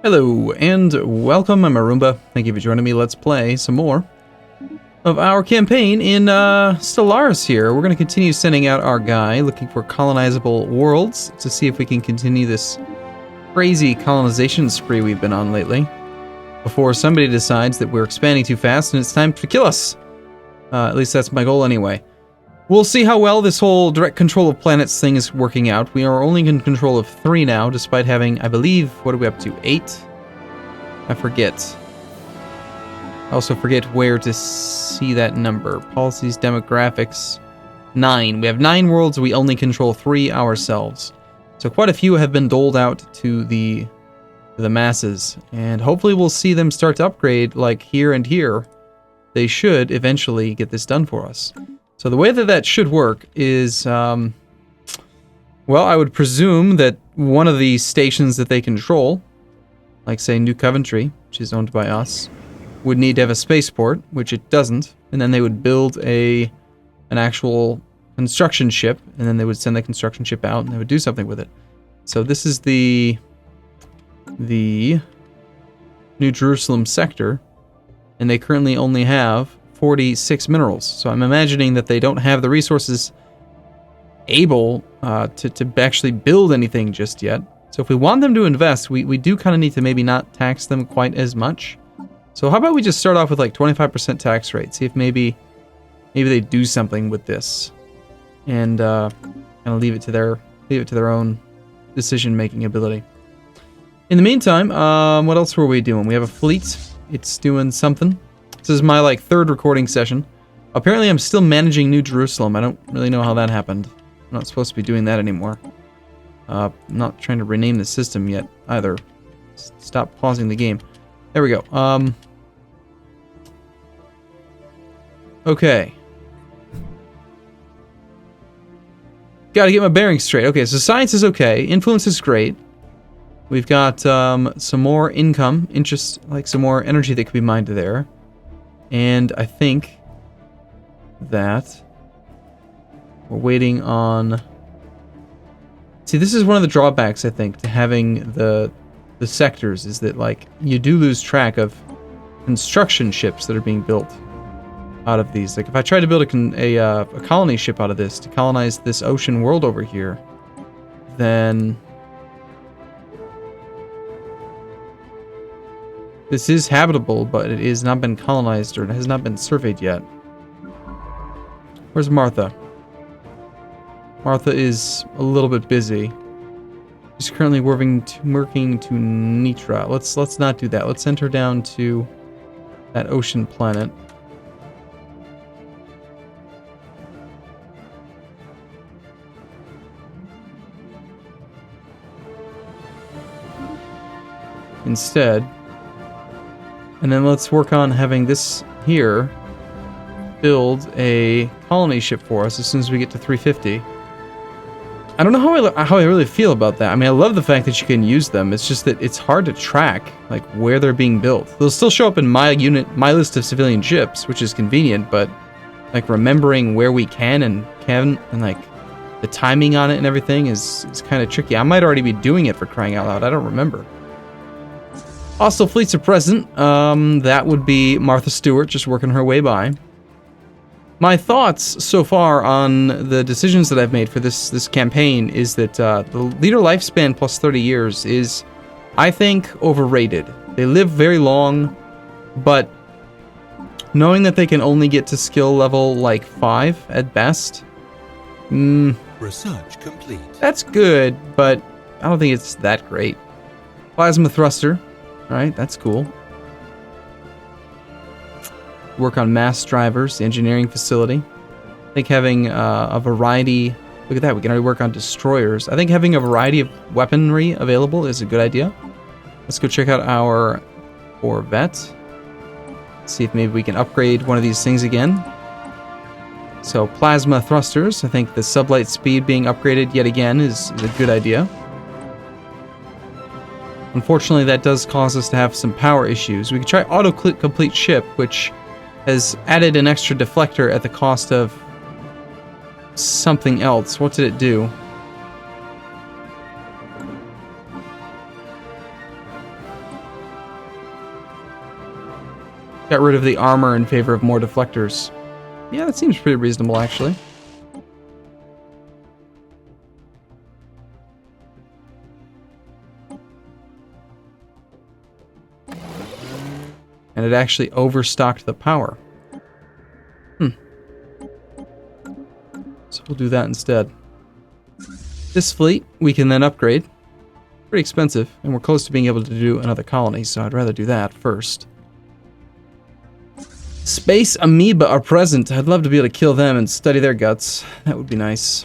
Hello and welcome, I'm Arumba. Thank you for joining me. Let's play some more of our campaign in Stellaris here. We're going to continue sending out our guy looking for colonizable worlds to see if we can continue this crazy colonization spree we've been on lately before somebody decides that we're expanding too fast and it's time to kill us. At least that's my goal anyway. We'll see how well this whole direct control of planets thing is working out. We are only in control of 3 now, despite having, I believe, what are we up to, 8? I forget. I also forget where to see that number. Policies, demographics, 9. We have 9 worlds, we only control 3 ourselves. So quite a few have been doled out to the masses, and hopefully we'll see them start to upgrade, like here and here. They should eventually get this done for us. So the way that should work is, well, I would presume that one of the stations that they control, like say New Coventry, which is owned by us, would need to have a spaceport, which it doesn't, and then they would build an actual construction ship, and then they would send the construction ship out, and they would do something with it. So this is the New Jerusalem sector, and they currently only have 46 minerals. So I'm imagining that they don't have the resources able to actually build anything just yet. So if we want them to invest, we do kind of need to maybe not tax them quite as much. So how about we just start off with like 25% tax rate, see if maybe they do something with this, and kind of leave it to their own decision-making ability. In the meantime, what else were we doing? We have a fleet. It's doing something. This is my, 3rd recording session. Apparently I'm still managing New Jerusalem. I don't really know how that happened. I'm not supposed to be doing that anymore. I'm not trying to rename the system yet, either. Stop pausing the game. There we go. Okay. Gotta get my bearings straight. Okay, so science is okay. Influence is great. We've got some more income, interest, some more energy that could be mined there. And I think that we're waiting on... See, this is one of the drawbacks, I think, to having the sectors, is that, you do lose track of construction ships that are being built out of these. If I try to build a colony ship out of this to colonize this ocean world over here, then... This is habitable, but it has not been colonized, or it has not been surveyed yet. Where's Martha? Martha is a little bit busy. She's currently working to Nitra. Let's not do that. Let's send her down to that ocean planet. Instead. And then let's work on having this here build a colony ship for us as soon as we get to 350. I don't know how I really feel about that. I mean, I love the fact that you can use them. It's just that it's hard to track where they're being built. They'll still show up in my list of civilian ships, which is convenient, but remembering where we can and the timing on it and everything is kind of tricky. I might already be doing it, for crying out loud. I don't remember. Hostile fleets are present. That would be Martha Stewart just working her way by. My thoughts so far on the decisions that I've made for this campaign is that the leader lifespan plus 30 years is, I think, overrated. They live very long, but knowing that they can only get to skill level 5 at best, research complete. That's good, but I don't think it's that great. Plasma thruster. Alright, that's cool. Work on mass drivers, the engineering facility. I think having a variety... Look at that, we can already work on destroyers. I think having a variety of weaponry available is a good idea. Let's go check out our Corvette. See if maybe we can upgrade one of these things again. So, plasma thrusters. I think the sublight speed being upgraded yet again is a good idea. Unfortunately, that does cause us to have some power issues. We could try auto-complete ship, which has added an extra deflector at the cost of something else. What did it do? Got rid of the armor in favor of more deflectors. Yeah, that seems pretty reasonable, actually. And it actually overstocked the power. So we'll do that instead. This fleet, we can then upgrade. Pretty expensive, and we're close to being able to do another colony, so I'd rather do that first. Space amoeba are present. I'd love to be able to kill them and study their guts. That would be nice.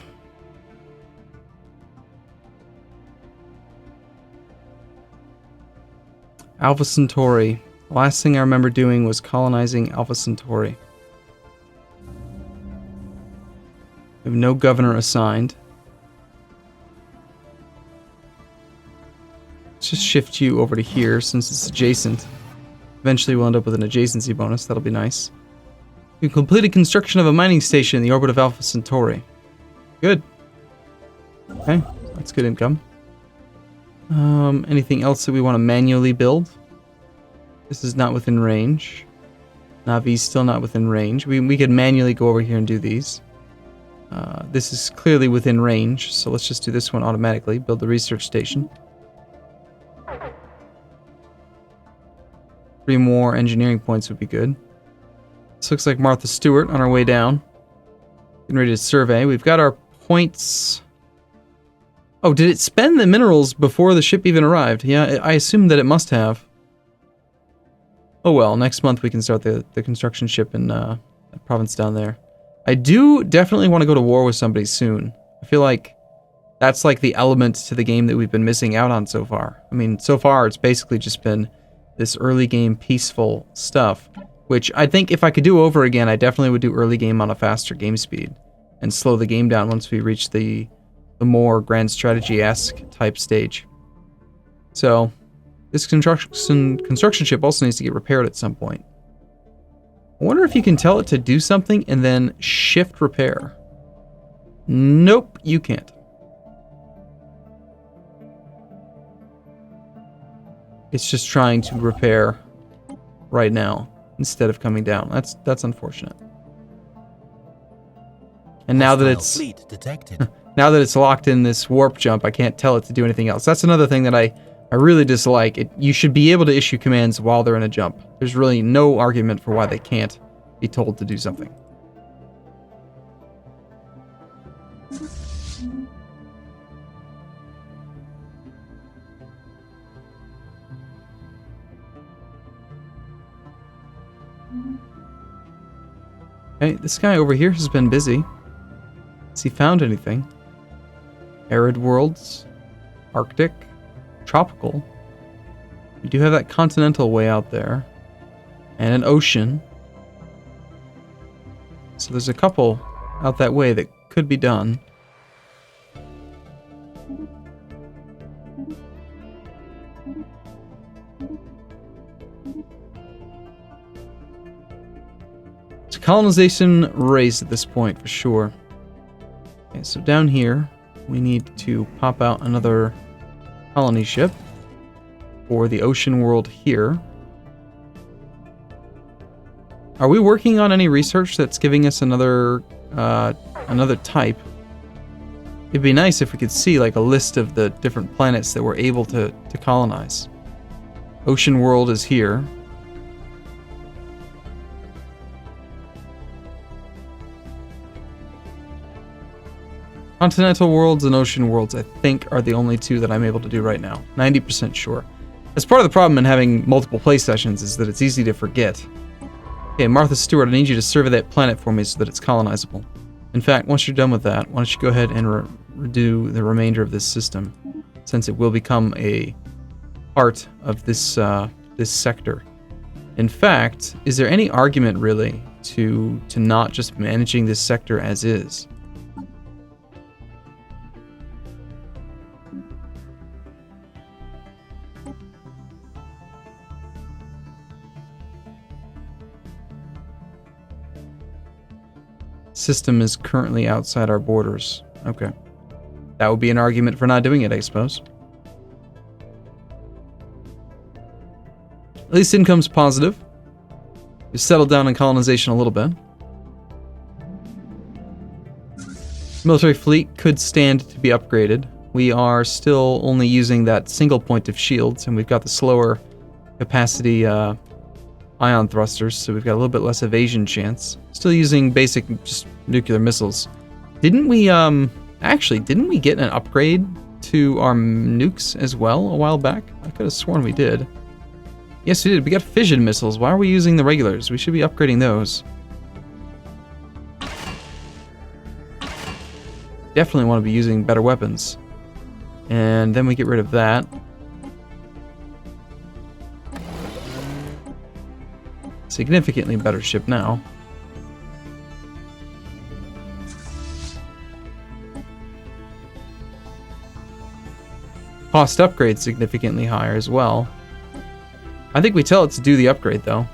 Alpha Centauri. The last thing I remember doing was colonizing Alpha Centauri. We have no governor assigned. Let's just shift you over to here since it's adjacent. Eventually we'll end up with an adjacency bonus. That'll be nice. We completed construction of a mining station in the orbit of Alpha Centauri. Good. Okay, that's good income. Anything else that we want to manually build? This is not within range. Navi's still not within range. We could manually go over here and do these. This is clearly within range, so let's just do this one automatically. Build the research station. 3 more engineering points would be good. This looks like Martha Stewart on our way down. Getting ready to survey. We've got our points. Oh, did it spend the minerals before the ship even arrived? Yeah, I assumed that it must have. Oh well, next month we can start the construction ship in that province down there. I do definitely want to go to war with somebody soon. I feel like that's like the element to the game that we've been missing out on so far. I mean, so far it's basically just been this early game peaceful stuff, which I think if I could do over again, I definitely would do early game on a faster game speed and slow the game down once we reach the more grand strategy-esque type stage. So this construction ship also needs to get repaired at some point. I wonder if you can tell it to do something and then shift repair. Nope, you can't. It's just trying to repair right now instead of coming down. That's unfortunate. And now that it's now that it's locked in this warp jump, I can't tell it to do anything else. That's another thing that I really dislike. You should be able to issue commands while they're in a jump. There's really no argument for why they can't be told to do something. Okay, this guy over here has been busy. Has he found anything? Arid worlds, Arctic, tropical. We do have that continental way out there, and an ocean. So there's a couple out that way that could be done. It's a colonization race at this point for sure. Okay, so down here we need to pop out another colony ship for the ocean world here. Are we working on any research that's giving us another type? It'd be nice if we could see like a list of the different planets that we're able to colonize. Ocean world is here. Continental worlds and ocean worlds, I think, are the only two that I'm able to do right now. 90% sure. That's part of the problem in having multiple play sessions, is that it's easy to forget. Okay, Martha Stewart, I need you to survey that planet for me so that it's colonizable. In fact, once you're done with that, why don't you go ahead and redo the remainder of this system, since it will become a part of this this sector. In fact, is there any argument really to not just managing this sector as is? System is currently outside our borders. Okay. That would be an argument for not doing it, I suppose. At least income's positive. We settled down on colonization a little bit. Military fleet could stand to be upgraded. We are still only using that single point of shields, and we've got the slower capacity ion thrusters, so we've got a little bit less evasion chance. Still using basic just nuclear missiles. Didn't we get an upgrade to our nukes as well a while back? I could have sworn we did. Yes, we did. We got fission missiles. Why are we using the regulars? We should be upgrading those. Definitely want to be using better weapons. And then we get rid of that. Significantly better ship now. Cost upgrade significantly higher as well. I think we tell it to do the upgrade though.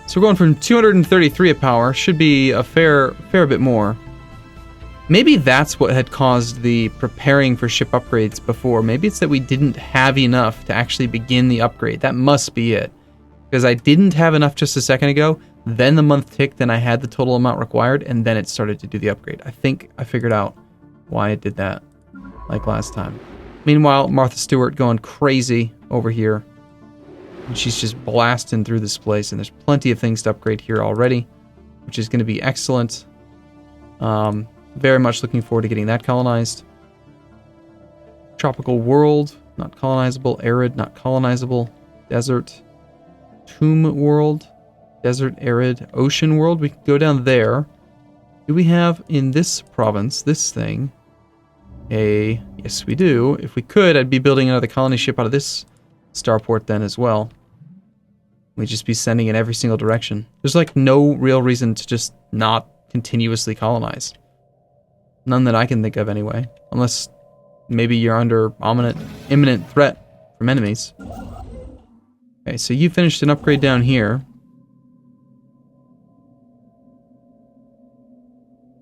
So we're going from 233 of power, should be a fair bit more. Maybe that's what had caused the preparing for ship upgrades before. Maybe it's that we didn't have enough to actually begin the upgrade. That must be it. Because I didn't have enough just a second ago, then the month ticked and I had the total amount required, and then it started to do the upgrade. I think I figured out why it did that, like last time. Meanwhile, Martha Stewart going crazy over here. And she's just blasting through this place, and there's plenty of things to upgrade here already, which is going to be excellent. Very much looking forward to getting that colonized. Tropical world, not colonizable. Arid, not colonizable. Desert. Tomb world. Desert, arid. Ocean world, we can go down there. Do we have in this province, this thing, yes we do. If we could, I'd be building another colony ship out of this starport then as well. We'd just be sending in every single direction. There's like no real reason to just not continuously colonize. None that I can think of anyway. Unless maybe you're under imminent threat from enemies. Okay, so you finished an upgrade down here.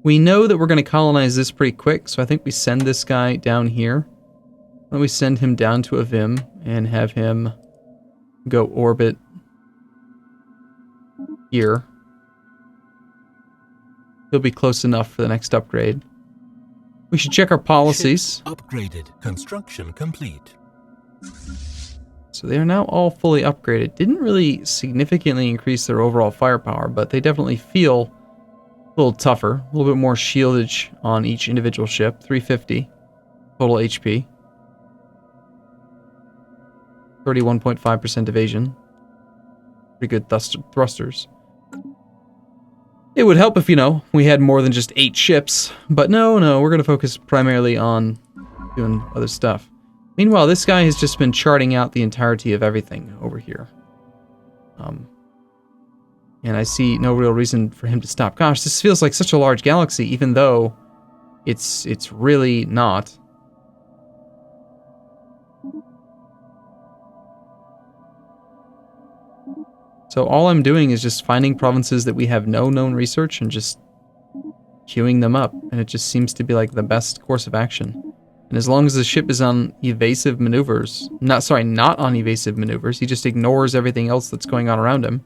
We know that we're going to colonize this pretty quick, so I think we send this guy down here. Why don't we send him down to a Vim and have him go orbit here. He'll be close enough for the next upgrade. We should check our policies. Ship upgraded. Construction complete. So they are now all fully upgraded. Didn't really significantly increase their overall firepower, but they definitely feel a little tougher. A little bit more shieldage on each individual ship. 350 total HP. 31.5% evasion. Pretty good thrusters. It would help if, we had more than just 8 ships. But no, we're going to focus primarily on doing other stuff. Meanwhile, this guy has just been charting out the entirety of everything over here. And I see no real reason for him to stop. Gosh, this feels like such a large galaxy, even though it's really not. So all I'm doing is just finding provinces that we have no known research and just queuing them up. And it just seems to be like the best course of action. And as long as the ship is on evasive maneuvers, not on evasive maneuvers, he just ignores everything else that's going on around him.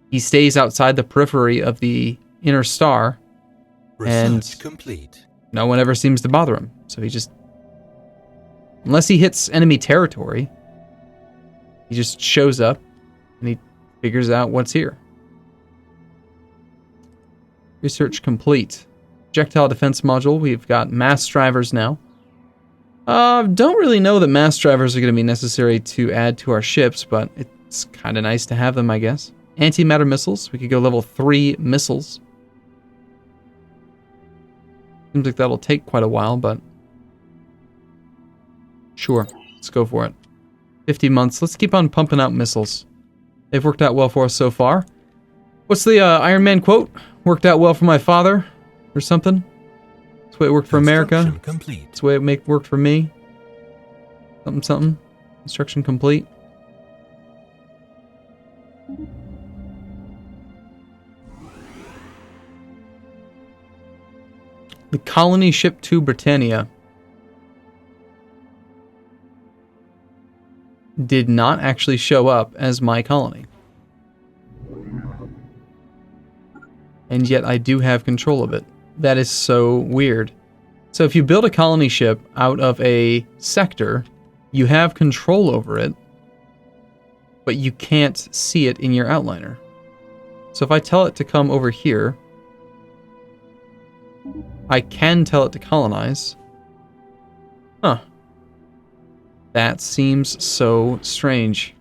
He stays outside the periphery of the inner star, and complete. No one ever seems to bother him. So he just, unless he hits enemy territory, he just shows up and he figures out what's here. Research complete. Projectile defense module. We've got mass drivers now. Don't really know that mass drivers are going to be necessary to add to our ships, but it's kind of nice to have them, I guess. Antimatter missiles. We could go level 3 missiles. Seems like that'll take quite a while, but sure, let's go for it. 50 months. Let's keep on pumping out missiles. They've worked out well for us so far. What's the Iron Man quote? Worked out well for my father, or something. That's the way it worked for America. Complete. That's the way it worked for me. Something. Construction complete. The colony ship to Britannia. did not actually show up as my colony. And yet I do have control of it. That is so weird. So if you build a colony ship out of a sector, you have control over it, but you can't see it in your outliner. So if I tell it to come over here, I can tell it to colonize. Huh. That seems so strange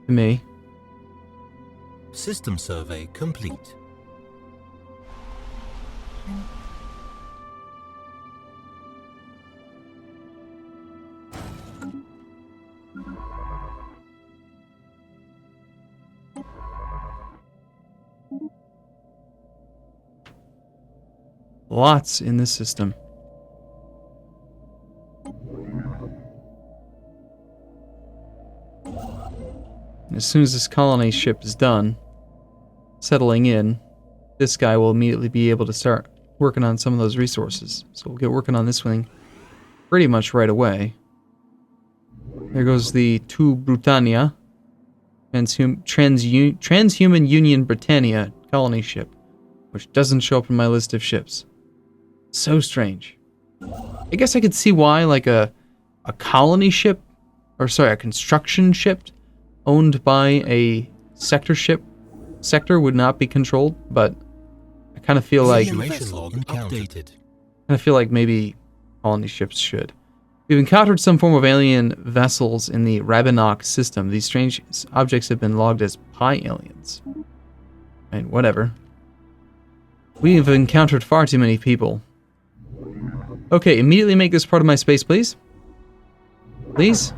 to me. System survey complete. Lots in this system. And as soon as this colony ship is done settling in, this guy will immediately be able to start working on some of those resources. So we'll get working on this thing pretty much right away. There goes the Tu Britannia, Transhuman Union Britannia colony ship, which doesn't show up in my list of ships. So strange. I guess I could see why, like a colony ship, or sorry, a construction ship owned by a sector would not be controlled, but I kind of feel like maybe colony ships should. We've encountered some form of alien vessels in the Rabinok system. These strange objects have been logged as Pi aliens. And whatever. We've encountered far too many people. Okay, immediately make this part of my space, please. Please.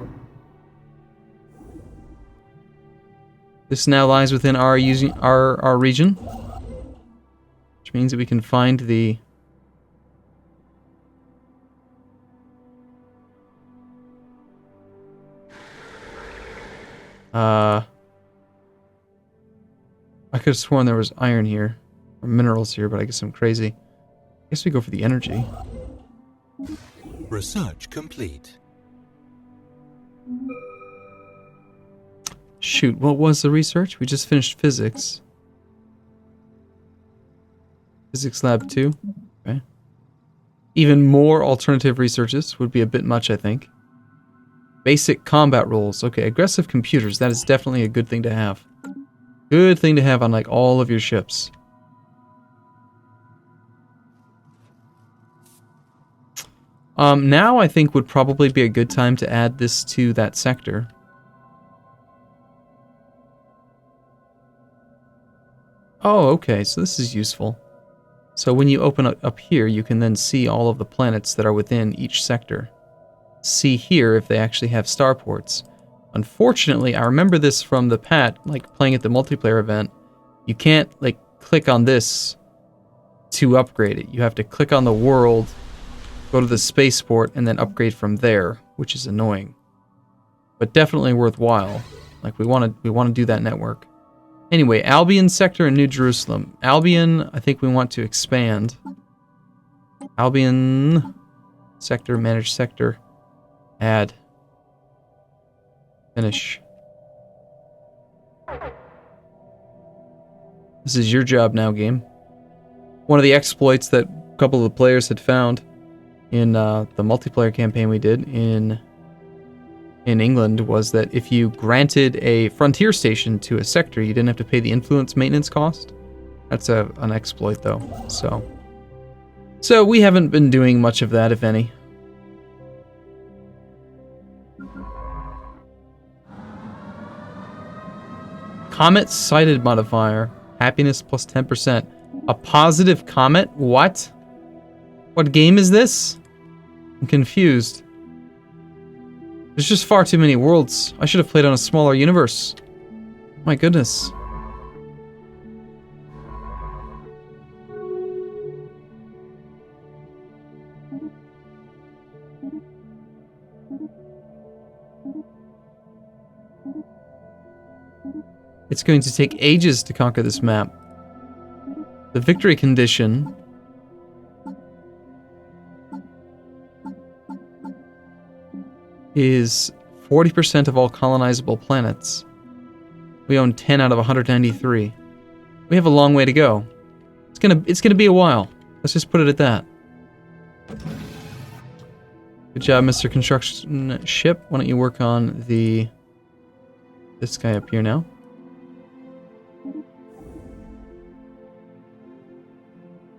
This now lies within our region, which means that we can find the I could have sworn there was iron here, or minerals here, but I guess I'm crazy. I guess we go for the energy. Research complete. Shoot, what was the research? We just finished physics. Physics lab 2. Okay. Even more alternative researches would be a bit much, I think. Basic combat rules. Okay, aggressive computers. That is definitely a good thing to have. Good thing to have on, like, all of your ships. Now I think would probably be a good time to add this to that sector. Oh, okay, so this is useful. So when you open up here, you can then see all of the planets that are within each sector. See here if they actually have starports. Unfortunately, I remember this from the PAT, like playing at the multiplayer event. You can't, like, click on this to upgrade it. You have to click on the world, go to the spaceport, and then upgrade from there, which is annoying. But definitely worthwhile. Like, we want to do that network. Anyway, Albion sector and New Jerusalem. Albion, I think we want to expand. Albion sector, manage sector, add, finish. This is your job now, game. One of the exploits that a couple of the players had found in the multiplayer campaign we did in England was that if you granted a frontier station to a sector, you didn't have to pay the influence maintenance cost. That's an exploit, though. So we haven't been doing much of that, if any. Comet sighted modifier. Happiness plus 10%. A positive comet? What? What game is this? I'm confused. There's just far too many worlds. I should have played on a smaller universe. My goodness. It's going to take ages to conquer this map. The victory condition is 40% of all colonizable planets. We own 10 out of 193. We have a long way to go. It's gonna be a while. Let's just put it at that. Good job, Mr. Construction Ship. Why don't you work on this guy up here now?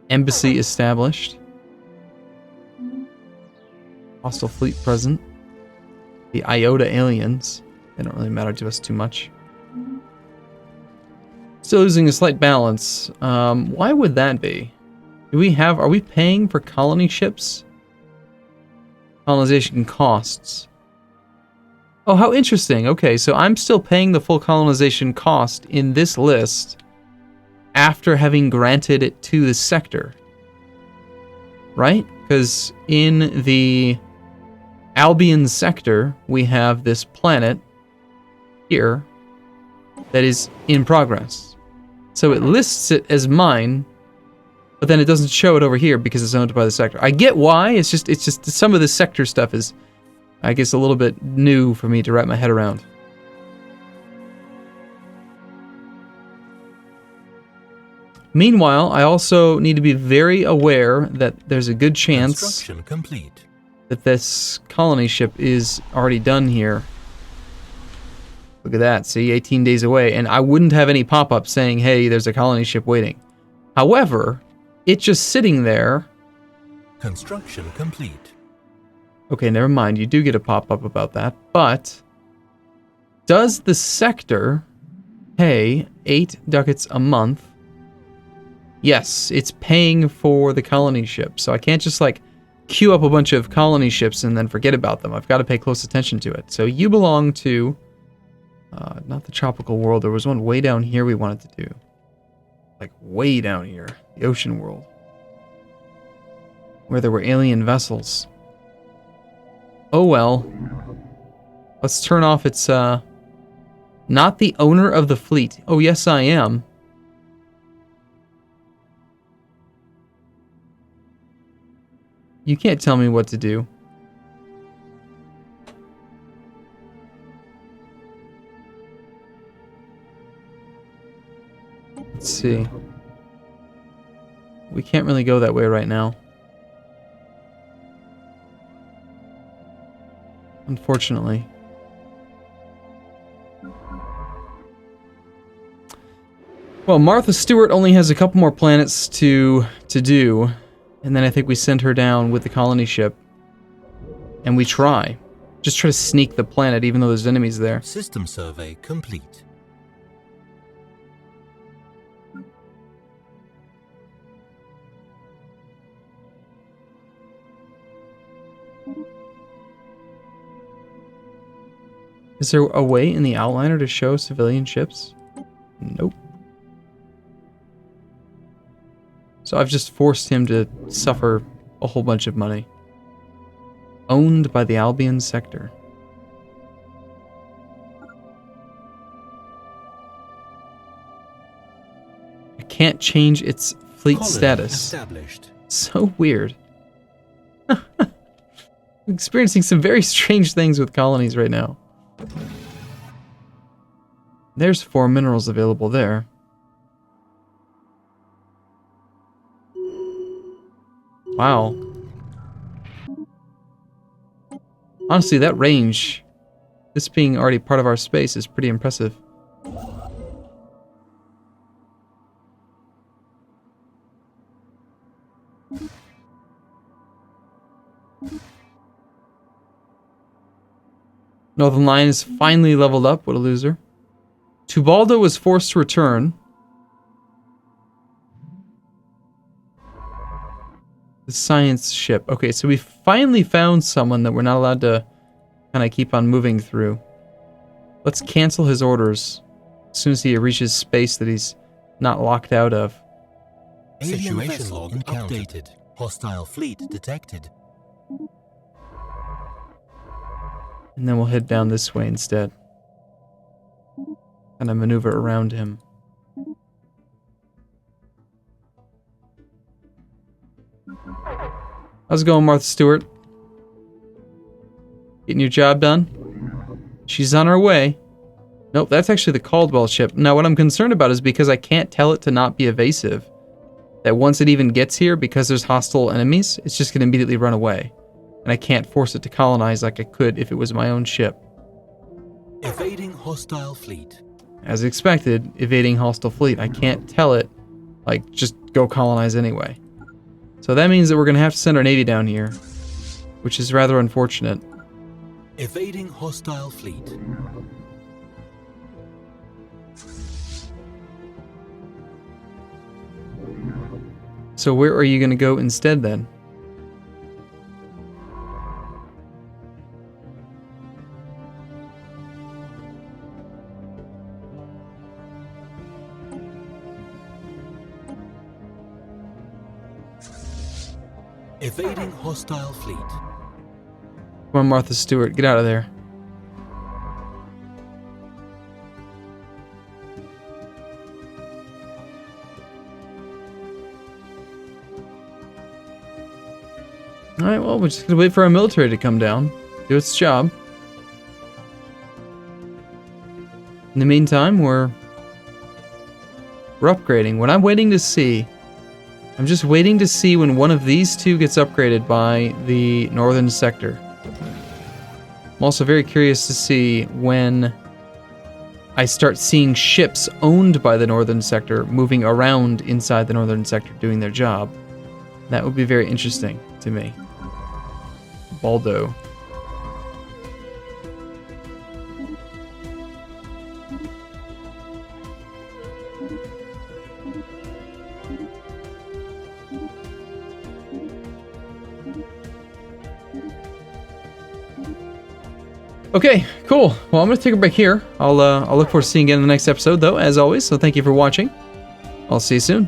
Embassy established. Hostile fleet present. The Iota aliens. They don't really matter to us too much. Still losing a slight balance. Why would that be? Are we paying for colony ships? Colonization costs. Oh, how interesting. Okay, so I'm still paying the full colonization cost in this list after having granted it to the sector. Right? Because in the Albion sector, we have this planet here that is in progress. So it lists it as mine, but then it doesn't show it over here because it's owned by the sector. I get why. It's just some of the sector stuff is, I guess, a little bit new for me to wrap my head around. Meanwhile, I also need to be very aware that there's a good chance Construction complete. that this colony ship is already done here. Look at that, see, 18 days away, and I wouldn't have any pop-up saying, hey, there's a colony ship waiting. However, it's just sitting there. Construction complete. Okay, never mind, you do get a pop-up about that, but does the sector pay 8 ducats a month? Yes, it's paying for the colony ship, so I can't just, like, queue up a bunch of colony ships and then forget about them. I've got to pay close attention to it. So you belong to... not the tropical world. There was one way down here we wanted to do. Like, way down here. The ocean world. Where there were alien vessels. Oh well. Let's turn off its, not the owner of the fleet. Oh, yes, I am. You can't tell me what to do. Let's see. We can't really go that way right now. Unfortunately. Well, Martha Stewart only has a couple more planets to do, and then I think we send her down with the colony ship, and we try. Just try to sneak the planet even though there's enemies there. System survey complete. Is there a way in the outliner to show civilian ships? Nope. So I've just forced him to suffer a whole bunch of money. Owned by the Albion sector. I can't change its fleet Colony status. established. So weird. I'm experiencing some very strange things with colonies right now. There's 4 minerals available there. Wow. Honestly, that range, this being already part of our space, is pretty impressive. Northern Line is finally leveled up. What a loser. Tubaldo was forced to return. The science ship. Okay, so we finally found someone that we're not allowed to kind of keep on moving through. Let's cancel his orders as soon as he reaches space that he's not locked out of. Situation log updated. Hostile fleet detected. And then we'll head down this way instead. Kind of maneuver around him. How's it going, Martha Stewart? Getting your job done? She's on her way. Nope, that's actually the Caldwell ship. Now, what I'm concerned about is because I can't tell it to not be evasive, that once it even gets here, because there's hostile enemies, it's just going to immediately run away. And I can't force it to colonize like I could if it was my own ship. Evading hostile fleet. As expected, evading hostile fleet. I can't tell it, like, just go colonize anyway. So that means that we're going to have to send our navy down here, which is rather unfortunate. Evading hostile fleet. So where are you going to go instead then? Evading hostile fleet. Come on, Martha Stewart, get out of there. Alright, well, we're just gonna wait for our military to come down, do its job. In the meantime, we're upgrading. What I'm waiting to see, I'm just waiting to see when one of these two gets upgraded by the northern sector. I'm also very curious to see when I start seeing ships owned by the northern sector moving around inside the northern sector doing their job. That would be very interesting to me. Baldo. Okay, cool. Well, I'm going to take a break here. I'll look forward to seeing you again in the next episode, though, as always. So thank you for watching. I'll see you soon.